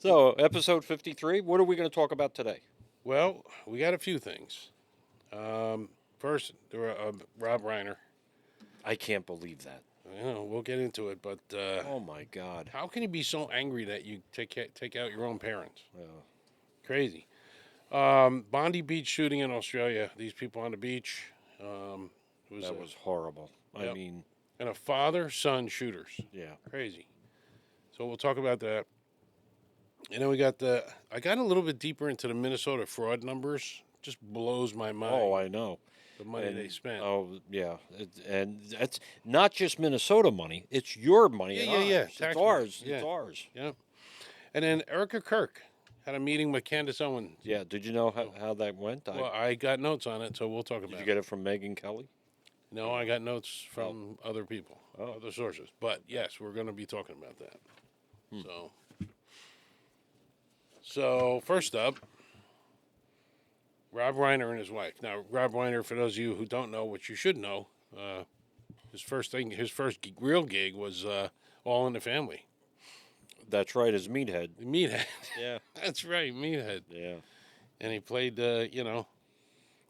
So, episode 53, what are we going to talk about today? Well, we got a few things. First, Rob Reiner. I can't believe that. We'll get into it, but Oh my God. how can you be so angry that you take out your own parents? Yeah. Crazy. Bondi Beach shooting in Australia. These people on the beach. It was That was horrible. I yep. mean, And a father-son shooters. yeah. Crazy. So we'll talk about that. And then we got I got a little bit deeper into the Minnesota fraud numbers. Just blows my mind Oh, I know. the money they And spent. oh, yeah. And that's not just Minnesota money. It's your money and Yeah. ours. It's Tax ours. money. Yeah. It's ours. Yeah. And then Erica Kirk had a meeting with Candace Owens. Yeah. Did you know how that went? Well, I got notes on it, so we'll talk Did about you it. get it from Megan Kelly? No, I got notes from other people, other sources. But yes, we're going to be talking about that. So first up, Rob Reiner and his wife. Now, Rob Reiner, for those of you who don't know, which you should know, his first real gig was All in the Family. That's right, as Meathead. Meathead. Yeah. That's right, Meathead. Yeah. And he played,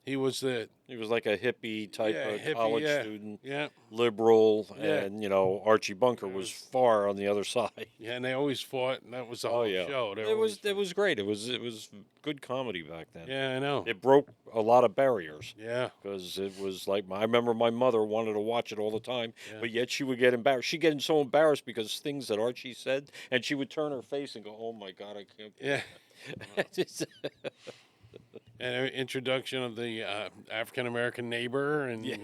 he was the He was like a hippie type of hippie, college student, yeah, liberal, Yeah. and Archie Bunker was far on the other side. yeah, and they always fought, and that was the Oh whole yeah, show. They it always was great. It was good comedy back then. Yeah, I know. It broke a lot of barriers Yeah, because it was like I remember my mother wanted to watch it all the time, Yeah. but yet she would get embarrassed. She'd get so embarrassed because things that Archie said, and she would turn her face and go, "Oh my God, I can't." yeah. Just- And introduction of the African American neighbor, and Yeah.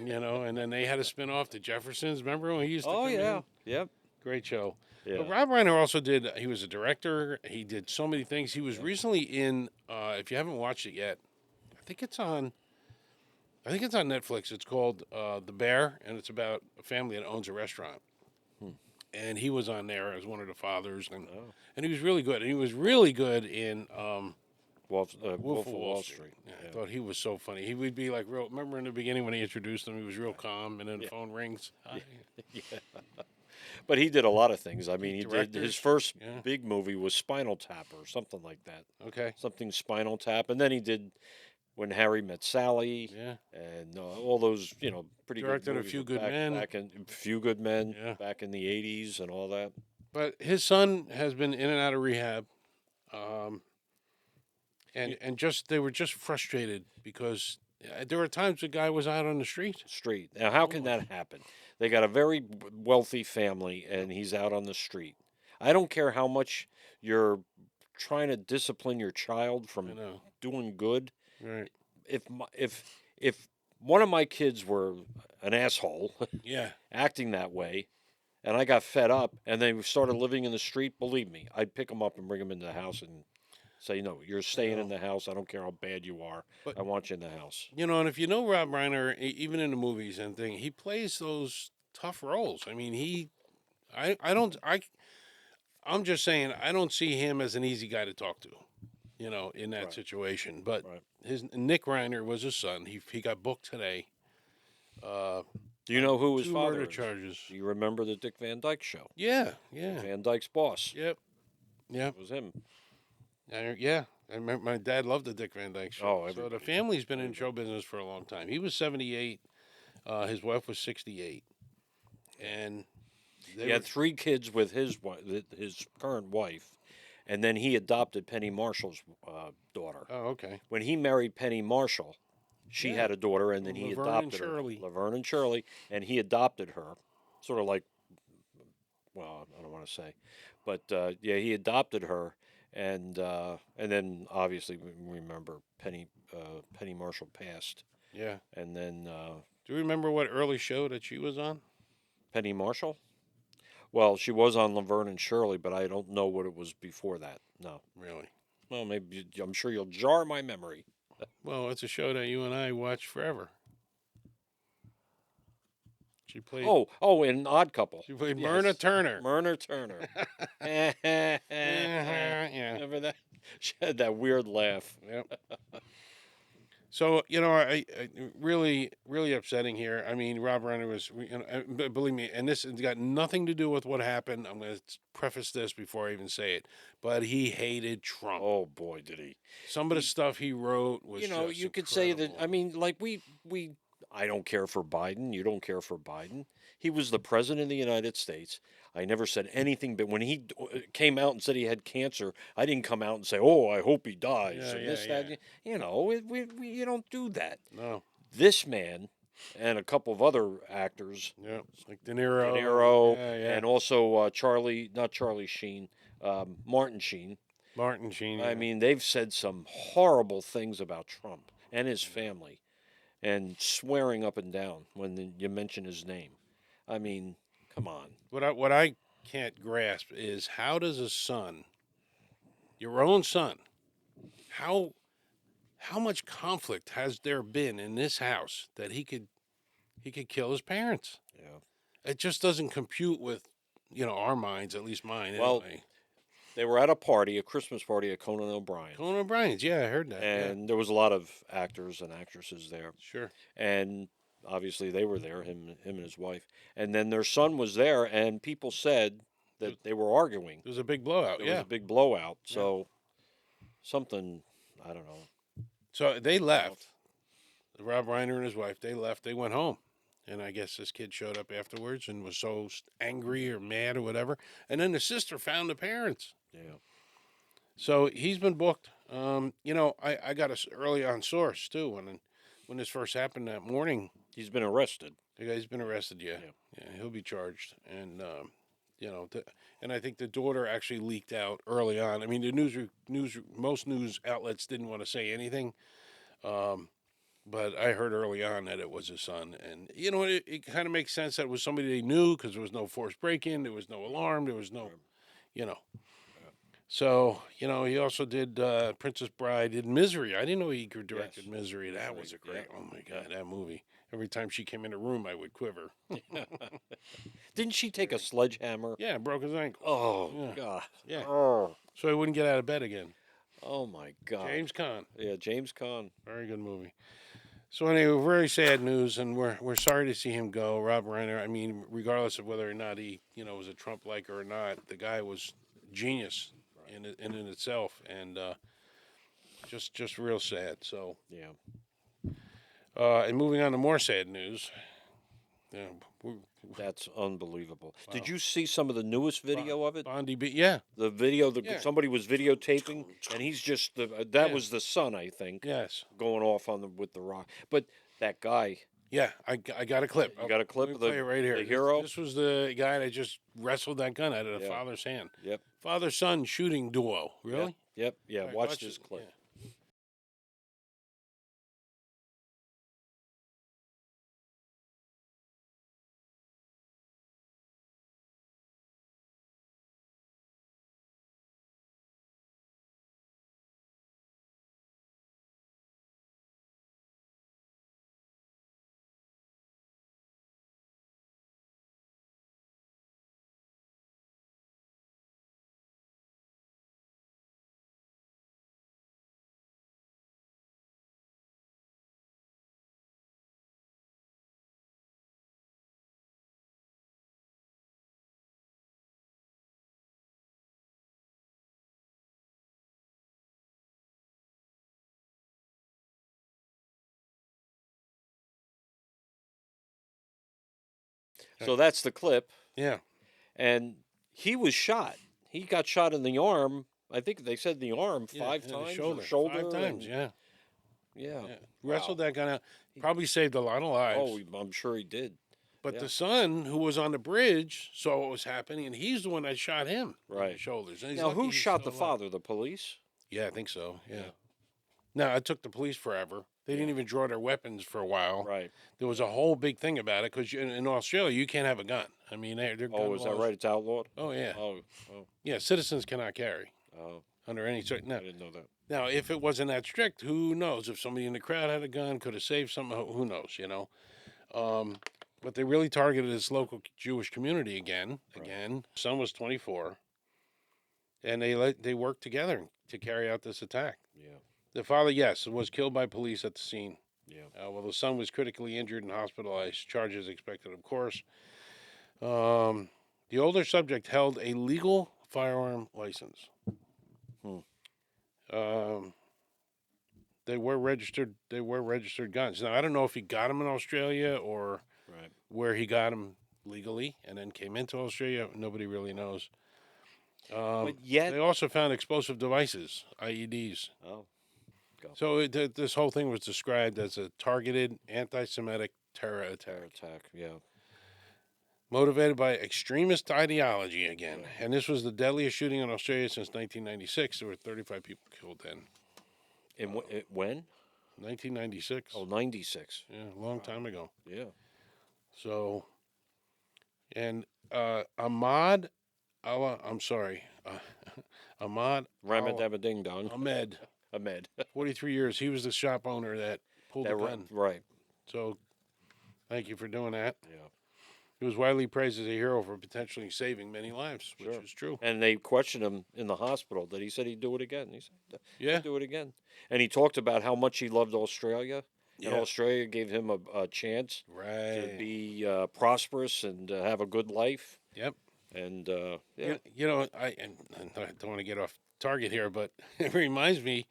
and then they had a spin off, the Jeffersons. Remember when he used to oh come yeah, in? yep, Great show. yeah. But Rob Reiner also did. He was a director. He did so many things. He was recently in. If you haven't watched it yet, I think it's on. I think it's on Netflix. It's called The Bear, and it's about a family that owns a restaurant. And he was on there as one of the fathers, Oh. and he was really good. And he was really good in Wolf Wolf of Wall Street. Yeah, I Yeah. thought he was so funny. He would be like real. Remember in the beginning when he introduced him, he was real calm, and then the phone rings. Hi. But he did a lot of things. I mean, he did Directors, his first yeah. big movie was Spinal Tap or something like that. Okay. Something Spinal Tap, and then he did When Harry Met Sally, Yeah. and all those pretty Directed good A movies Few with Good Men. back in Few Good Men Yeah. back in the '80s and all that. But his son has been in and out of rehab, and just they were just frustrated because there were times the guy was out on the street. Street. Now, how can that happen? They got a very wealthy family, and he's out on the street. I don't care how much you're trying to discipline your child I from know. doing good. Right. If one of my kids were an asshole Yeah. acting that way, and I got fed up, and they started living in the street, believe me, I'd pick them up and bring them into the house and say, "No, you're staying in the house. I don't care how bad you are. But- I want you in the house." And if you know Rob Reiner, even in the movies and thing, he plays those tough roles. I mean, I'm just saying, I don't see him as an easy guy to talk to, in that Right. situation. But Right. his Nick Reiner was his son. He got booked today. Do you know who his Two father murder is? charges. Do you remember the Dick Van Dyke Show? Yeah. Yeah. Van Dyke's boss. Yep. Yep. It was him. Yeah. I remember my dad loved the Dick Van Dyke Show. Oh, so the everybody family's been in show business for a long time. He was 78. His wife was 68. And they He had 3 kids with his current wife, and then he adopted Penny Marshall's daughter. Oh, okay. When he married Penny Marshall, she Yeah. had a daughter, and then he Laverne and adopted Shirley. her, Laverne and Shirley, and he adopted her, sort of like, well, I don't want to say, but yeah, he adopted her, and then obviously we remember Penny Marshall passed, Yeah. and then Do you remember what early show that she was on? Penny Marshall. Well, she was on Laverne and Shirley, but I don't know what it was before that. No. Really? Well, maybe I'm sure you'll jar my memory. Well, it's a show that you and I watched forever. She played. In Odd Couple. She played Yes. Myrna Turner. Myrna Turner. Yeah. Remember that? She had that weird laugh. Yep. So I really, really upsetting here. I mean, Rob Reiner was, believe me, and this has got nothing to do with what happened. I'm going to preface this before I even say it, but he hated Trump. Oh boy, did he! Some of the He, stuff he wrote was just you could say that. I incredible. mean, like we. I don't care for Biden. You don't care for Biden. He was the president of the United States. I never said anything, but when came out and said he had cancer, I didn't come out and say, "Oh, I hope he dies," Yeah, and yeah, this, that. yeah. You don't do that. No, This man and a couple of other actors, yeah, like De De Niro. Niro, Yeah, yeah. and also not Charlie Sheen, Martin Sheen. Martin Sheen. I Yeah, mean, they've said some horrible things about Trump and his family, and swearing up and down when you mention his name. I mean, come on. what I can't grasp is how does a son, your own son, how how much conflict has there been in this house that he could kill his parents? Yeah. It just doesn't compute with our minds, at least mine Well, anyway. they were at a party, a Christmas party at Conan O'Brien's, Conan O'Brien's, yeah, I heard that. Yeah, and there was a lot of actors and actresses there, sure. and obviously they were there, him and his wife, and then their son was there, and people said It that they were arguing. was a big blowout. There was Yeah, a big blowout, yeah. so something, I don't know. So they Well, left. Rob Reiner and his wife, they left. They went home. And I guess this kid showed up afterwards and was so angry or mad or whatever. And then the sister found the parents. yeah, So he's been booked. I got a early on source too when this first happened that morning. he's been arrested. The guy's been arrested. Yeah, Yeah. yeah, he'll be charged. And and I think the daughter actually leaked out early on. I mean, the most news outlets didn't want to say anything. Um, But I heard early on that it was his son, and it kind of makes sense that it was somebody they knew because there was no forced break-in, there was no alarm, there was no, you know. So he also did Princess Bride, did Misery. I didn't know he directed Yes. Misery. That was a Yeah. great. Oh my God, that movie! Every time she came in the room, I would quiver. Didn't she take a sledgehammer? Yeah, broke his ankle. Oh Yeah, God. yeah. Oh. So he wouldn't get out of bed again. Oh my God. James Caan, Yeah, James Caan. very good movie. So anyway, very sad news, and we're sorry to see him go. Rob Reiner. I mean, regardless of whether or not he was a Trump liker or not, the guy was genius in itself, and just real sad. So Yeah. and moving on to more sad news. Yeah, That's unbelievable. wow. Did you see some of the newest video of it? Bondi B. Yeah, The video that Yeah. somebody was videotaping, and he's just that Yeah. was the son, I think, yes, going off on the with the rock. But that guy, yeah. I got a clip. you got a clip Let me of the play it right here. the hero. This was the guy that just wrestled that gun out of the Yeah. father's hand. Yep. Father-son shooting duo. Really? Yep. Yeah. All right, Watch this it. clip. Yeah. So that's the clip, Yeah. and he was shot. He got shot in the arm. I think they said the arm Yeah, five and the times, shoulder. or shoulder, 5 times. and- Yeah. yeah. Yeah. Wow. Wrestled that gun out. Probably saved a lot of lives. Oh, I'm sure he did. but yeah. the son, who was on the bridge, saw what was happening, and he's the one that shot him in the Right. shoulders. And he's Now, lucky who he's shot still the alive. father? The police? Yeah, I think so. Yeah. Yeah. Now, it took the police forever. They didn't even draw their weapons for a while. Right. There was a whole big thing about it because in Australia, you can't have a gun. I mean, they're gun Oh, is that laws- right? It's outlawed. Oh, yeah. Oh, oh, Yeah, citizens cannot carry oh. under any certain. I Now, didn't know that. now, if it wasn't that strict, who knows? If somebody in the crowd had a gun, could have saved something. Who knows? But they really targeted this local Jewish community again. Right. Again, son was 24, and they worked together to carry out this attack. Yeah. The father, yes, was killed by police at the scene. Yeah. While the son was critically injured and hospitalized. Charges expected, of course. The older subject held a legal firearm license. Hmm. Um, they were registered. They were registered guns. Now I don't know if he got them in Australia or Right. where he got them legally and then came into Australia. Nobody really knows. But yet, They also found explosive devices, IEDs. oh, go So this whole thing was described as a targeted anti-Semitic terror terror attack, attack. Yeah. motivated by extremist ideology again. Yeah. And this was the deadliest shooting in Australia since 1996. There were 35 people killed then. And when? 1996. Oh, 96. Yeah, a long time ago. Yeah. So, and Ahmad Allah, I'm sorry, Ahmad Ramadabba Ding Dong. Ahmed, Ahmed. 43 years. He was the shop owner that pulled the gun. Right. So, thank you for doing that. Yeah. He was widely praised as a hero for potentially saving many lives, which Sure. is true. And they questioned him in the hospital that he said he'd do it again. He said, Yeah, "He'd do it again." And he talked about how much he loved Australia. And yeah, Australia gave him a chance to right. be prosperous and have a good life. Yep. And yeah, You know, I don't want to get off target here, but it reminds me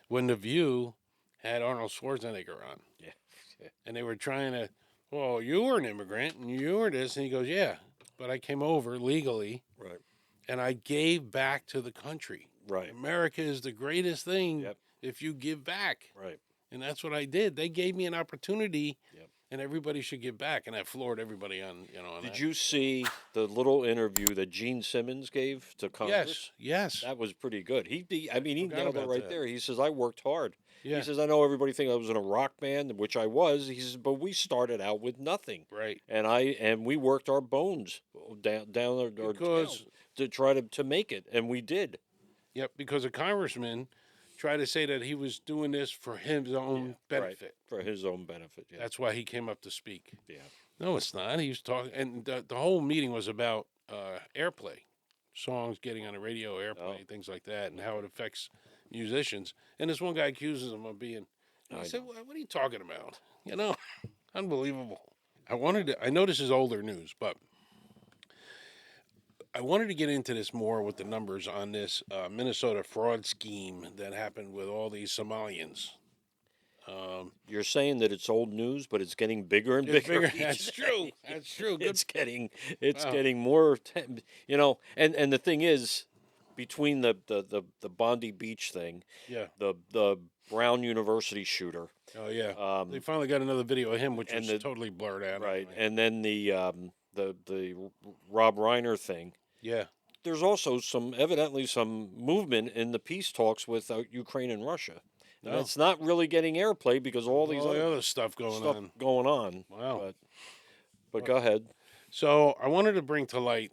when The View had Arnold Schwarzenegger on, yeah, yeah, and they were trying to, well, you were an immigrant and you were this, and he goes, yeah, but I came over legally right, and I gave back to the country. right, America is the greatest thing Yep. if you give back, right. and that's what I did. They gave me an opportunity, Yep. and everybody should give back, and that floored everybody on, on Did that. you see the little interview that Gene Simmons gave to Congress? Yes, yes. That was pretty good. I mean, he Forgot nailed it about right that. there. He says, "I worked hard." Yeah, He says, "I know everybody thinks I was in a rock band, which I was." He says, "But we started out with nothing, right. and we worked our bones down our Because tails to try to make it, and we did." Yep, because a congressman tried to say that he was doing this for his own Right, benefit. for his own benefit. Yeah, That's why he came up to speak. yeah, No, it's not. He was talking, and the whole meeting was about airplay, songs getting on the radio, airplay, Oh. things like that, and how it affects musicians. And this one guy accuses him of being. And I I said, know. "What are you talking about? You know, unbelievable." I know this is older news, but I wanted to get into this more with the numbers on this Minnesota fraud scheme that happened with all these Somalians. You're saying that it's old news, but it's getting bigger and It's bigger. bigger. each That's true. day. That's true. Good. It's Wow. getting more. And the thing is, between the Bondi Beach thing, Yeah. the Brown University shooter, Oh yeah. They um, finally got another video of him, which and was the totally blurred out. right, Anyway. and then the Rob Reiner thing. Yeah. There's also evidently some movement in the peace talks with Ukraine and Russia. And No. that's not really getting airplay because all these All the other other stuff going stuff on. going on. Wow. But go ahead. So I wanted to bring to light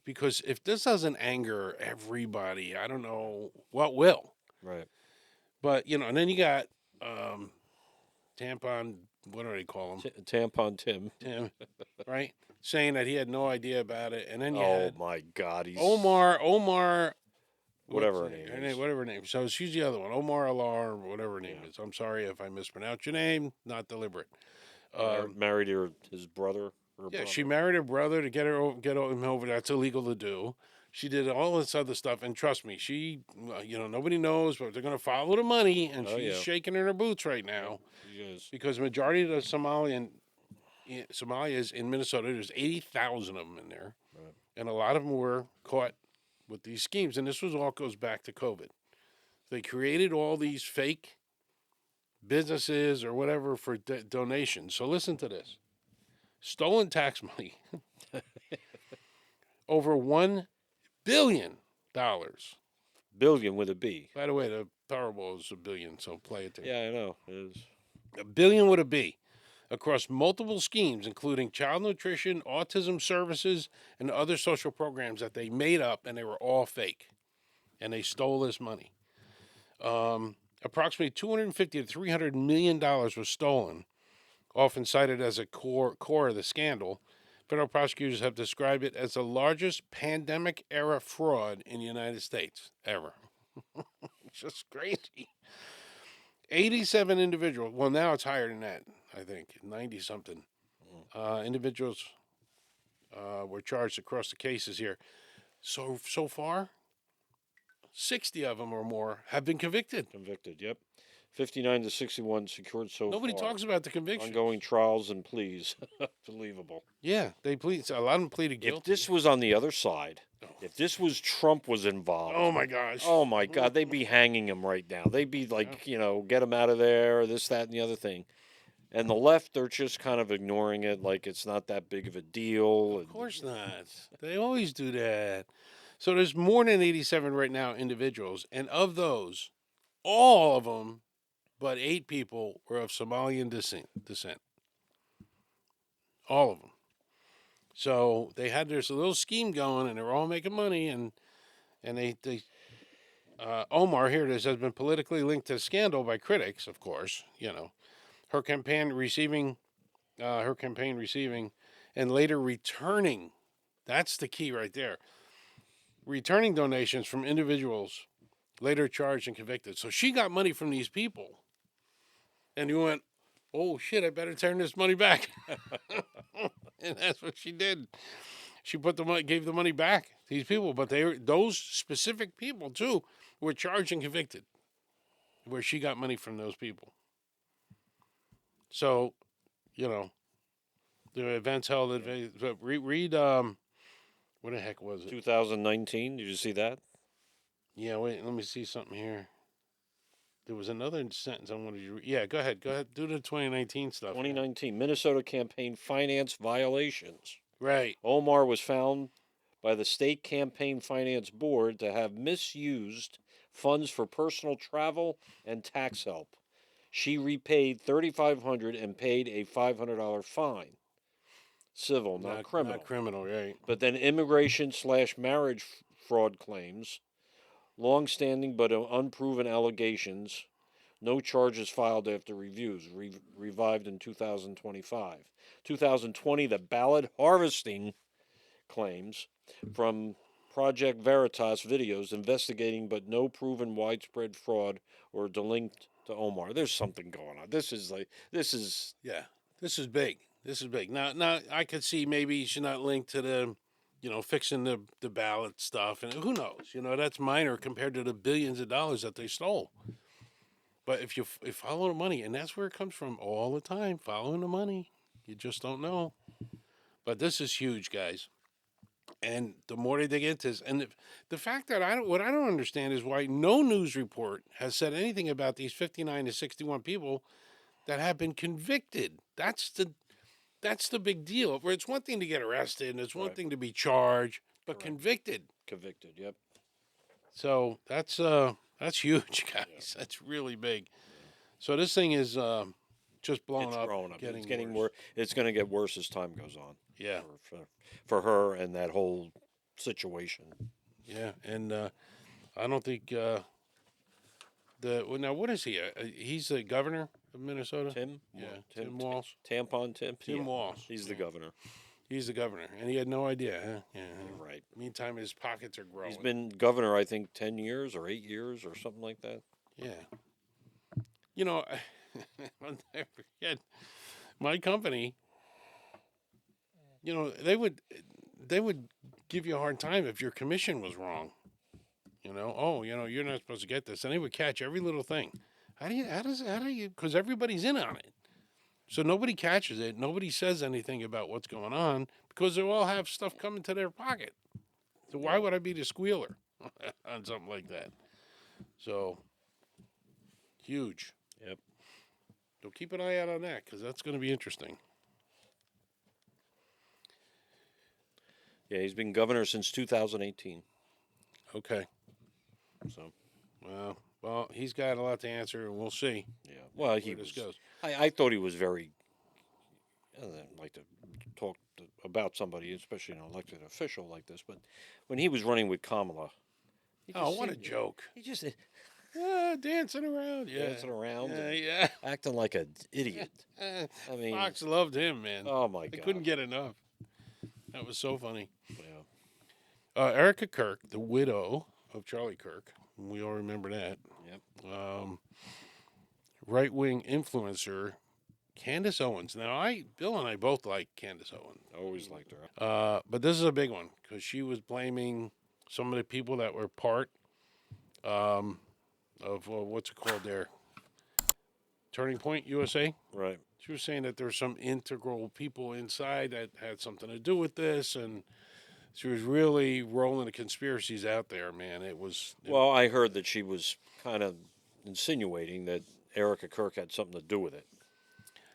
because if this doesn't anger everybody, I don't know what will. Right. But and then you got tampon. What do they call him? Tampon Tim. Tim, right? Saying that he had no idea about it, and then you Oh had my God, he's Omar, Whatever what's her name her is. name, whatever her name. So she's the other one, Omar Alar, or whatever her name Yeah. is. I'm sorry if I mispronounced your name, not deliberate. married his brother. Or Yeah, brother. she married her brother to get him over. That's illegal to do. She did all this other stuff, and trust me, nobody knows, but they're going to follow the money, and Oh, she's yeah. shaking in her boots right now She is. because majority of the Somalians in Minnesota, there's 80,000 of them in there, Right. and a lot of them were caught with these schemes, and this all goes back to COVID. They created all these fake businesses or whatever for donations. So listen to this: stolen tax money, over $1 billion. Billion with a B. By the way, the Powerball is a billion, so play it there. Yeah, I know. It is. A billion with a B, across multiple schemes, including child nutrition, autism services, and other social programs that they made up, and they were all fake. And they stole this money. Approximately $250 to $300 million was stolen, often cited as a core of the scandal. Federal prosecutors have described it as the largest pandemic-era fraud in the United States ever. It's just crazy. 87 individuals. Well, now it's higher than that. I think 90 something individuals were charged across the cases here. So far, 60 of them or more have been convicted. Convicted. Yep. 59 to 61 secured so Nobody far. talks about the conviction. Ongoing trials and pleas. Believable. Yeah, they plead. A lot of them pleaded If guilty. this was on the other side, if this was Trump was involved, Oh my gosh. oh my God, they'd be hanging him right now. They'd be like, get him out of there, this, that, and the other thing. And the left, they're just kind of ignoring it like it's not that big of a deal. Of course not. They always do that. So there's more than 87 right now individuals, and of those, all of them, but 8 people were of Somalian descent. All of them. So they had this little scheme going, and they were all making money, and they Omar, here it is, has been politically linked to scandal by critics, of course. Her campaign receiving, and later returning. That's the key right there. Returning donations from individuals later charged and convicted. So she got money from these people, and you went, "Oh shit! I better turn this money back." And that's what she did. She gave the money back to these people, but those specific people too were charged and convicted, where she got money from those people. So, the events held at read what the heck was it? 2019. Did you see that? Yeah, wait, let me see something here. There was another sentence I wanted you to read. Yeah, go ahead. Do the 2019 stuff. 2019 Minnesota campaign finance violations. Right. Omar was found by the state campaign finance board to have misused funds for personal travel and tax help. She repaid $3,500 and paid a $500 fine. Civil, not criminal. Not criminal, right. But then immigration/marriage fraud claims, long-standing but unproven allegations, no charges filed after reviews, revived in 2025. 2020, the ballot harvesting claims from Project Veritas videos investigating but no proven widespread fraud or linked to Omar. There's something going on. This is Yeah, this is big. Now I could see maybe she's not linked to the, fixing the ballot stuff, and who knows? That's minor compared to the billions of dollars that they stole. But if you follow the money, and that's where it comes from all the time, following the money, you just don't know. But this is huge, guys. And the more they dig into this, and the fact that what I don't understand is why no news report has said anything about these 59 to 61 people that have been convicted. That's the big deal. Where it's one thing to get arrested, and it's one Right. thing to be charged, but Correct. convicted. Yep. So that's huge, guys. That's really big. So this thing is just blowing It's up. growing up. It's getting worse. worse. It's going to get worse as time goes on. Yeah. For her and that whole situation. Yeah, and I don't think now what is he? He's the governor of Minnesota. Tim? Yeah, Tim Walz. Tampon Tim? Tim Yeah, Walz. He's the governor. He's the governor, and he had no idea. Huh? Yeah. You're right. Meantime, his pockets are growing. He's been governor, I think, 10 years or 8 years or something like that. Yeah. I'll never forget my company. They would give you a hard time if your commission was wrong. You're not supposed to get this, and they would catch every little thing. How do you? Because everybody's in on it, so nobody catches it. Nobody says anything about what's going on because they all have stuff coming to their pocket. So why would I be the squealer on something like that? So huge. Yep. So keep an eye out on that because that's going to be interesting. Yeah, he's been governor since 2018. Okay. So, well, he's got a lot to answer, and we'll see yeah. Well, where this goes. I thought he was very. I don't like to talk about somebody, especially an elected official like this, but when he was running with Kamala. Oh, what a joke. He just Dancing around. Yeah. dancing around and Yeah. acting like an idiot. I mean, Fox loved him, man. oh my They God. couldn't get enough. That was so funny. Yeah. Erica Kirk, the widow of Charlie Kirk. We all remember that. Yep. right wing influencer Candace Owens. Now, Bill and I both like Candace Owens, I always liked her. but this is a big one because she was blaming some of the people that were part um, of what's it called there, Turning Point USA. Right. She was saying that there's some integral people inside that had something to do with this, and she was really rolling the conspiracies out there. Man, Well, I heard that she was kind of insinuating that Erica Kirk had something to do with it.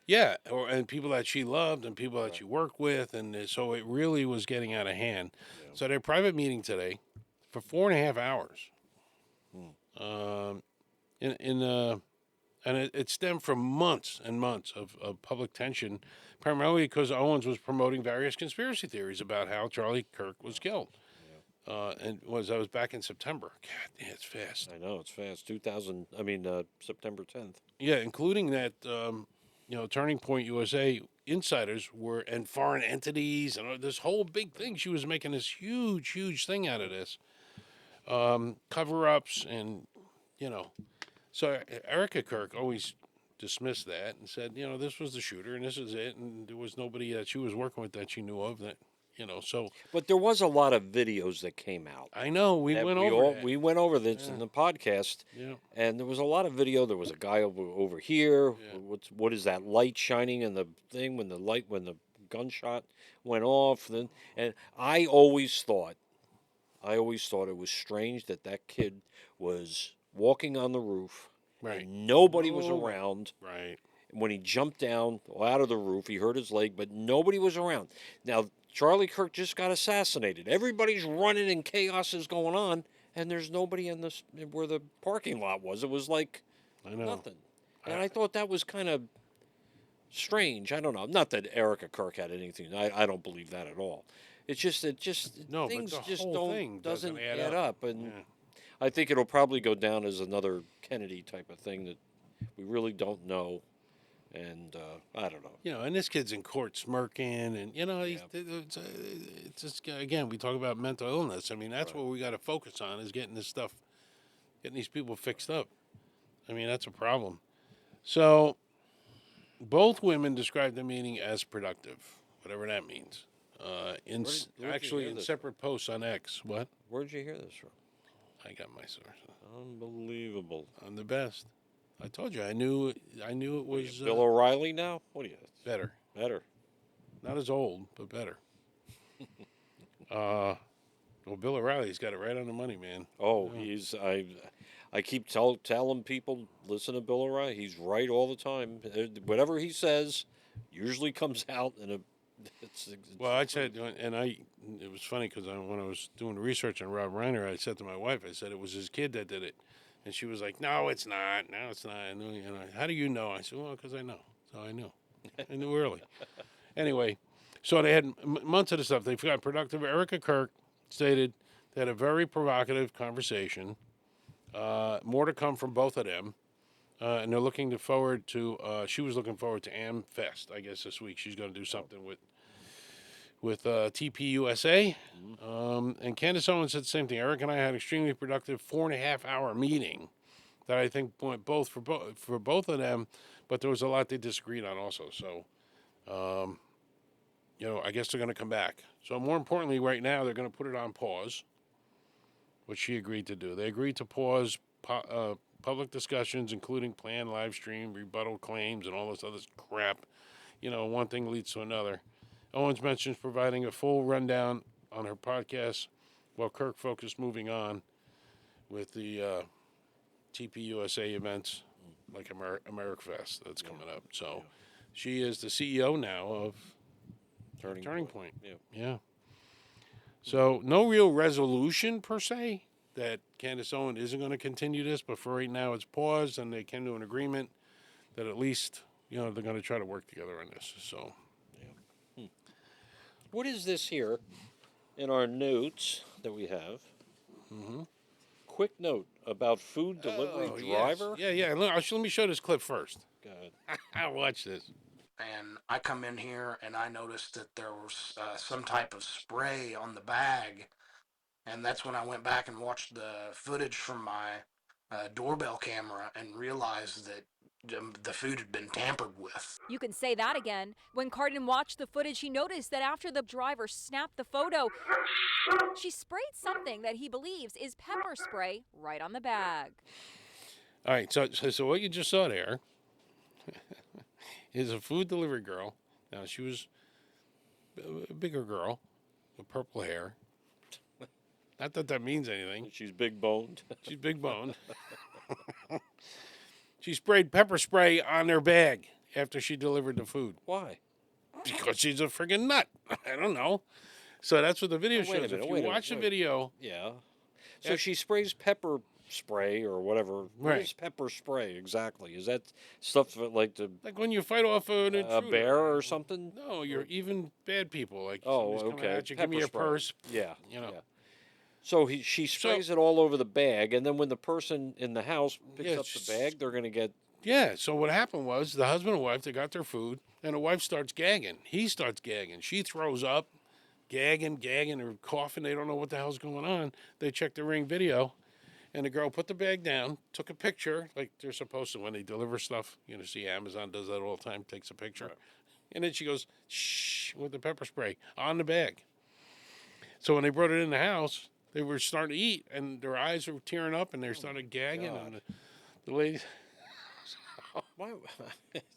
yeah, and people that she loved and people that Right. she worked with, and so it really was getting out of hand. Yeah. So their private meeting today for 4.5 hours. Hmm. Um, and it stemmed from months and months of public tension, primarily because Owens was promoting various conspiracy theories about how Charlie Kirk was killed. Yeah. And that was back in September. God, yeah, it's fast. I know it's fast. 2000. I mean, September 10th. Yeah, including that, Turning Point USA insiders were and foreign entities and this whole big thing. She was making this huge, huge thing out of this, cover ups and you know. So Erica Kirk always dismissed that and said, this was the shooter and this is it, and there was nobody that she was working with that she knew of that, So But there was a lot of videos that came out. I know we That went over that. we went over this Yeah. in the podcast, Yeah, and there was a lot of video. There was a guy over here. yeah, What is that light shining in the thing when the gunshot went off? Then and I always thought it was strange that that kid was walking on the roof right, and nobody was Oh, around. right. When he jumped down out of the roof, he hurt his leg, but nobody was around. Now, Charlie Kirk just got assassinated. Everybody's running and chaos is going on, and there's nobody in this where the parking lot was. It was like I know. nothing. And I, I thought that was kind of strange. I don't know. Not that Erica Kirk had anything. I don't believe that at all. It's just no, but things the just whole don't thing doesn't add add up. up, and Yeah. I think it'll probably go down as another Kennedy type of thing that we really don't know, and I don't know. And this kid's in court smirking, and Yeah. it's just again we talk about mental illness. I mean, that's Right. what we got to focus on is getting this stuff, getting these people fixed up. I mean, that's a problem. So, both women described the meeting as productive, whatever that means. Where'd you Actually hear in this separate posts on X. What? Where'd you hear this from? I got my source. Unbelievable. I'm the best. I told you. I knew. I knew it What are was you, Bill O'Reilly now? What are you? better. Better. Not as old, but better. Well, Bill O'Reilly's got it right on the money, man. Oh, Yeah. he's I keep telling people listen to Bill O'Reilly. He's right all the time. Whatever he says usually comes out in a. It's Well, I said, and it was funny because when I was doing research on Rob Reiner, I said to my wife, I said it was his kid that did it, and she was like, "No, it's not. No, it's not." And how do you know? I said, "Well, because I know." So I knew. I knew early. Anyway, so they had months of the stuff. They got productive. Erica Kirk stated they had a very provocative conversation. More to come from both of them. And they're looking forward to. She was looking forward to AmFest, I guess, this week. She's going to do something with TPUSA. And Candace Owens said the same thing. Eric and I had an extremely productive 4.5 hour meeting that I think went for both of them, but there was a lot they disagreed on also. So, I guess they're going to come back. So more importantly, right now they're going to put it on pause, which she agreed to do. They agreed to pause public discussions, including planned live stream, rebuttal claims, and all this other crap. One thing leads to another. Owens mentions providing a full rundown on her podcast, while Kirk focused moving on with the TPUSA events like AmericaFest that's coming up. So she is the CEO now of Turning Point. Yeah. Yeah. So no real resolution per se that Candace Owens isn't going to continue this, but for right now it's paused and they came to an agreement that at least they're going to try to work together on this. So What is this here in our notes that we have? mm-hmm. Quick note about food delivery driver. Yes. Yeah. Let me show this clip first. Go ahead. I'll watch this. And I come in here and I noticed that there was some type of spray on the bag, and that's when I went back and watched the footage from my doorbell camera and realized that the food had been tampered with. You can say that again. When Cardin watched the footage, he noticed that after the driver snapped the photo, she sprayed something that he believes is pepper spray right on the bag. All right, so what you just saw there is a food delivery girl. Now, she was a bigger girl with purple hair. Not that that means anything. She's big boned. She's big boned. She sprayed pepper spray on their bag after she delivered the food Why? because she's a friggin' nut. I don't know. So that's what the video Oh, wait a shows. minute, If wait you a watch the minute. video, Yeah. So Yeah. she sprays pepper spray or whatever. What Right. is pepper spray exactly? Is that stuff that, like the like when you fight off an a intruder. bear or something? No, you're even bad people. Like Oh, somebody's coming okay. at you, give me Pepper your spray. purse. Yeah. You know. Yeah. So she sprays it all over the bag, and then when the person in the house picks Yeah, up the bag, they're gonna get. Yeah, so what happened was the husband and wife, they got their food, and the wife starts gagging. He starts gagging. She throws up, gagging, or coughing. They don't know what the hell's going on. They check the Ring video, and the girl put the bag down, took a picture, like they're supposed to when they deliver stuff. You know, see, Amazon does that all the time, takes a picture. Right. And then she goes, shh, with the pepper spray on the bag. So when they brought it in the house, they were starting to eat, and their eyes were tearing up, and they started gagging. God. And the lady, Why?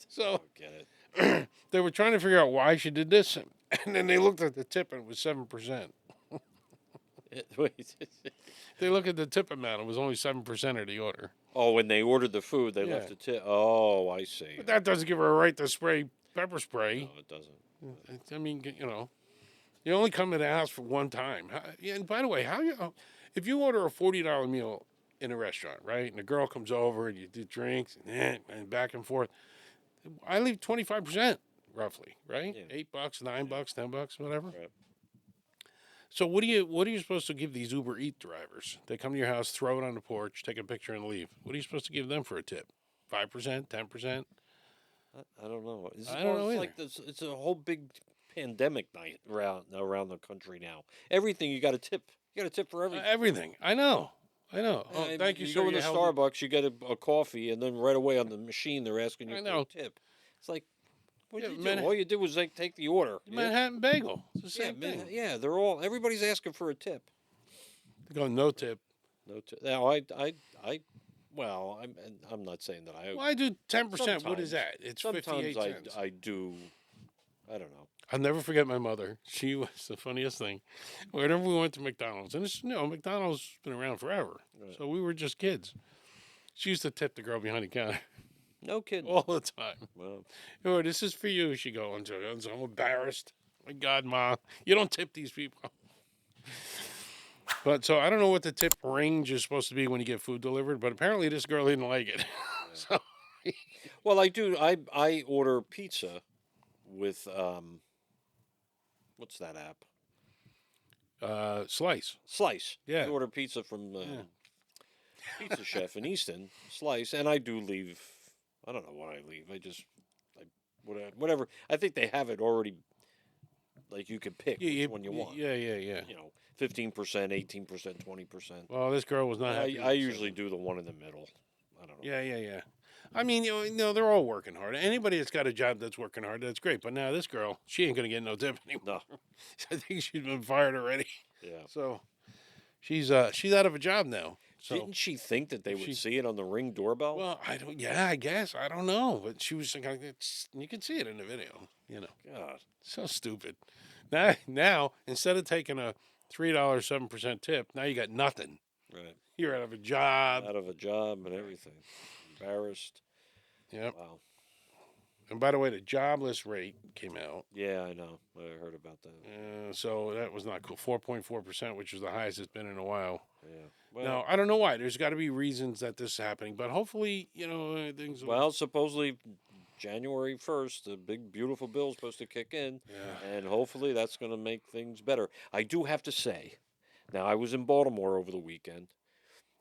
so I don't get it. they were trying to figure out why she did this, and then they looked at the tip, and it was 7%. Wait. They look at the tip amount; it was only 7% of the order. Oh, when they ordered the food, they Yeah. left the tip. Oh, I see. But that doesn't give her a right to spray pepper spray. No, it doesn't. I mean, you know, you only come to the house for one time. Yeah, and by the way, if you order a $40 meal in a restaurant, right, and the girl comes over and you do drinks and back and forth, I leave 25% roughly, right? Yeah. $8, $9, $10, whatever. Right. So what are you supposed to give these Uber Eat drivers? They come to your house, throw it on the porch, take a picture, and leave. What are you supposed to give them for a tip? 5%, 10%? I don't know. I don't know It's either. like this. It's a whole big pandemic night around the country now. Everything you got to tip. You got to tip for everything. Everything. I know. Oh, Yeah, thank you, You sir. go in You the held it. Starbucks, you get a coffee, and then right away on the machine they're asking you I for know. a tip. It's like, what Yeah, did you man- do? All you did was like take the order. Manhattan Bagel. It's the Yeah, same thing. yeah, everybody's asking for a tip. They go, no tip. No tip. Now well, I'm not saying that I. Well, I do 10%. What is Sometimes. that? It's Sometimes 58 cents. I do. I don't know. I'll never forget my mother. She was the funniest thing. Whenever we went to McDonald's, and it's, McDonald's has been around forever, Right. so we were just kids. She used to tip the girl behind the counter No kidding. all the time. Well, Oh, this is for you, she go. And so I'm embarrassed. My God, Ma, you don't tip these people. But so I don't know what the tip range is supposed to be when you get food delivered, but apparently this girl didn't like it. So well, I do. I order pizza with what's that app? Slice. Slice. Yeah. I order pizza from Pizza Chef in Easton. Slice, and I do leave. I don't know what I leave. Whatever. I think they have it already. Like you can pick which one you want. Yeah. 15%, 18%, 20%. Well, this girl was not happy. I with usually it. do the one in the middle. I don't know. Yeah. I mean, they're all working hard. Anybody that's got a job that's working hard, that's great. But now this girl, she ain't gonna get no tip anymore. No. I think she's been fired already. Yeah. So she's out of a job now. So Didn't she think that they would she- see it on the Ring doorbell? well, I don't. Yeah, I guess I don't know, but she was thinking you can see it in the video. God. So stupid. Now instead of taking a $3 7% tip, now you got nothing. Right. You're out of a job. Out of a job and everything. Embarrassed. Yep. Wow. And by the way, the jobless rate came out. Yeah, I know. I heard about that. So that was not cool. 4.4%, which is the highest it's been in a while. Yeah. Well, Now, I don't know why. There's got to be reasons that this is happening, but hopefully, things will. well, supposedly January 1st, the big beautiful bill is supposed to kick in, Yeah. and hopefully that's going to make things better. I do have to say, now I was in Baltimore over the weekend.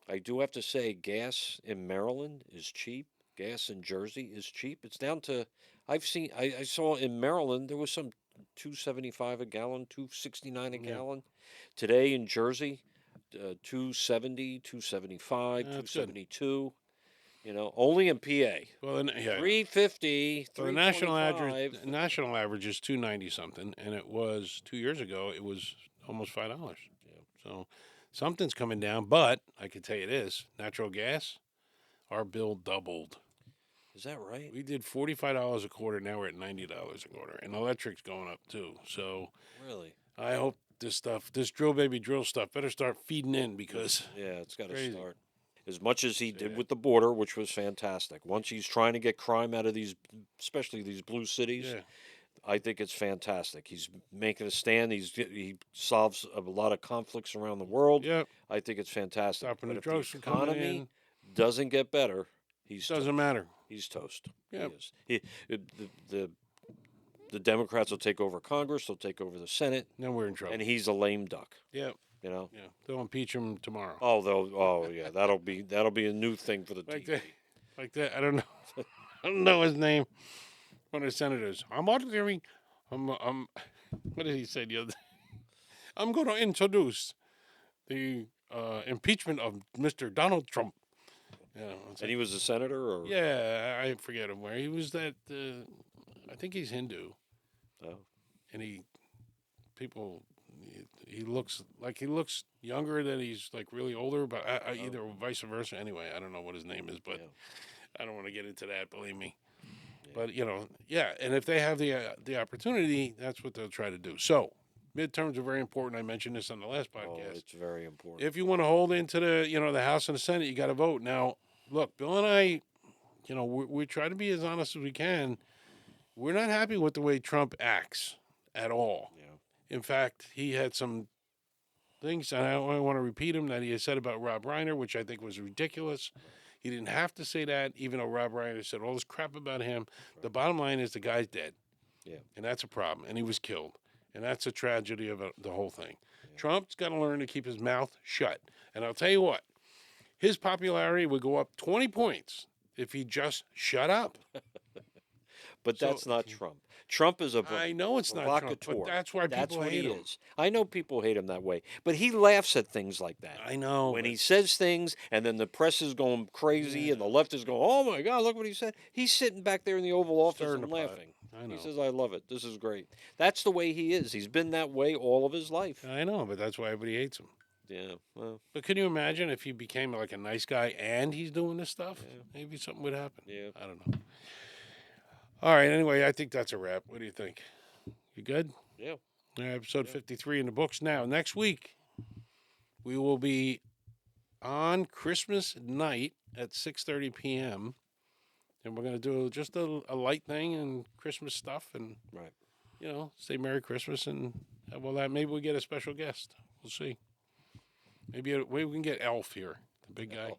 I do have to say, gas in Maryland is cheap. Gas in Jersey is cheap. It's down to, I saw in Maryland there was some 275 a gallon, 269 a Yeah. gallon. Today in Jersey, 270, 275, That's good. 272. You know, only in PA. Well, then, yeah. 350, So the national 325. average, national average is 290 something, and it was 2 years ago. It was almost $5. So something's coming down. But I can tell you this: natural gas, our bill doubled. Is that right? We did $45 a quarter. Now we're at $90 a quarter, and electric's going up too. So Really? I hope this drill baby drill stuff, better start feeding in because Yeah, it's got to Crazy. start. As much as he did Yeah. with the border, which was fantastic. Once he's trying to get crime out of these, especially these blue cities, yeah, I think it's fantastic. He's making a stand. He solves a lot of conflicts around the world. yep. I think it's fantastic. Stopping But the if drugs the from coming economy in. doesn't get better, he's Doesn't toast. matter. He's toast. Yep. He is. The Democrats will take over Congress. They'll take over the Senate, Then we're in trouble. and he's a lame duck. Yep. You know. Yeah. They'll impeach him tomorrow. Oh yeah, that'll be a new thing for the Like TV. that. Like that. I don't know. I don't know his name. One of the senators. I'm ordering. What did he say the other day? I'm going to introduce the impeachment of Mr. Donald Trump. Yeah. And he was a senator, or Yeah, I forget him where he was. That I think he's Hindu, Oh. and he looks younger than he's like really older, but either vice versa. Anyway, I don't know what his name is, but Yeah. I don't want to get into that. Believe me. But yeah, and if they have the opportunity, that's what they'll try to do. So midterms are very important. I mentioned this on the last Oh, podcast. it's very important. If you want to hold into the House and the Senate, you got to vote. Now, look, Bill and I, we try to be as honest as we can. We're not happy with the way Trump acts at all. Yeah. In fact, he had some things, and I don't want to repeat them, that he had said about Rob Reiner, which I think was ridiculous. He didn't have to say that, even though Rob Reiner said all this crap about him. The bottom line is the guy's dead. Yeah. And that's a problem. And he was killed. And that's a tragedy of the whole thing. Trump's got to learn to keep his mouth shut. And I'll tell you what, his popularity would go up 20 points if he just shut up. But So- that's not Trump. Trump is a I know it's not Trump, but provocateur. that's why That's people what hate he him. is. I know people hate him that way, but he laughs at things like that. I know. When but- he says things, and then the press is going crazy, and the left is going, "Oh my God, look what he said!" He's sitting back there in the Oval Office Stirring and the pot. laughing. I know. He says, "I love it. This is great." That's the way he is. He's been that way all of his life. I know, but that's why everybody hates him. Yeah. Well. But can you imagine if he became like a nice guy and he's doing this stuff? Maybe something would happen. Yeah. I don't know. All right. Anyway, I think that's a wrap. What do you think? You good? Yeah. Episode 53 in the books now. Next week, we will be on Christmas night at 6:30 p.m. And we're going to do just a light thing and Christmas stuff and, Right. say Merry Christmas. And, maybe we get a special guest. We'll see. Maybe we can get Elf here, the big guy.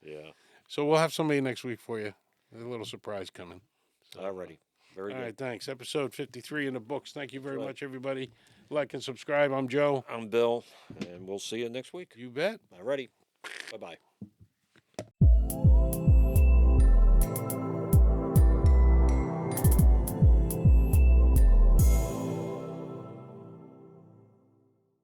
Yeah. So we'll have somebody next week for you. A little surprise coming. Alrighty. Very All good. right, thanks. Episode 53 in the books. Thank you very Right. much, everybody. Like and subscribe. I'm Joe. I'm Bill, and we'll see you next week. You bet. Alrighty. Bye bye.